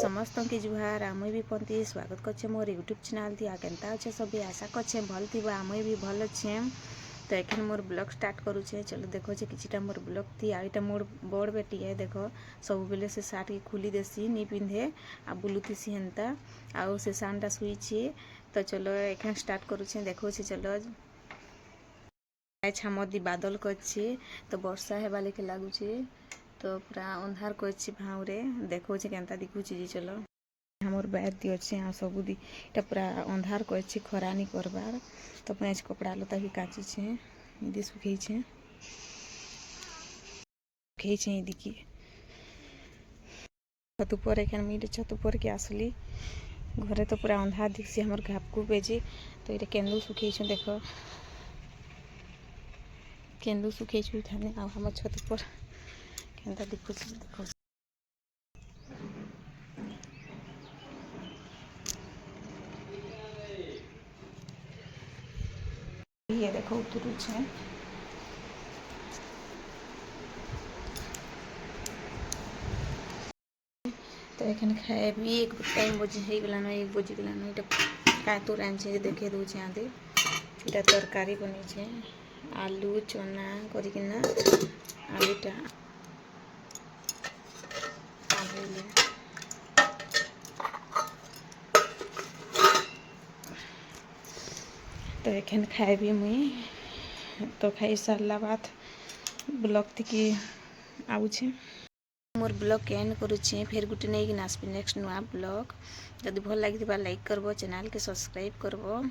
समस्त के जुहार आम भी पंथी स्वागत करछे मोर यूट्यूब चैनल थी। केनता अच्छे सब आशा करछे भल थी आम भी भल अच्छे। तो एखन मोर ब्लॉग स्टार्ट करुचे। चलो देखो किछिटा मोर ब्लॉग थी। आईटा मोर बड़ बेटी है देखो सब बेले से सार्ट के खुली देसी नी पिंधे आ बुलुतीसी हेन्ता आउ से सानटा सुईछे। तो चलो एखन स्टार्ट करुचे देखो चलो छामदी बादल करछे तो वर्षा हेबा लेके लागुचे। तो पूरा अंधार करछे भावरे देखो केनता दिखुची जी। चलो हमर बैग दी अच्छे आ सबुदी इटा पूरा अंधार करछे खरा नी करबार। तो अपने कपड़ा लता भी काची छे इदी सुखई छे इदिके छत ऊपर एखन मिले छत ऊपर के आसली घरे। तो पूरा अंधार दिखसी हमर घापकू बेजी। तो इटा केंदू सुखई छे देखो केंदू सुखई छु थाने आ हमर छत ऊपर केनता दिखुची देखो। ये देखो उतरू छे तो एखन खाए भी एक टाइम बजे हे गलानो 1 बजे गलानो। इटा कातुर आनछे देखे दउछे आदे इटा तरकारी बनी छे आलू चना करिकिना आलूटा आलू तो एखन खाए भी मुई। तो खाई सारला बाद ब्लॉग थी आउछे मोर ब्लॉग के एंड करुचे। फिर गुटे नहीं कि आसबि नेक्स्ट नुआ ब्लॉग। जदि भल लगी लाइक करबो चैनल के सब्सक्राइब करबो।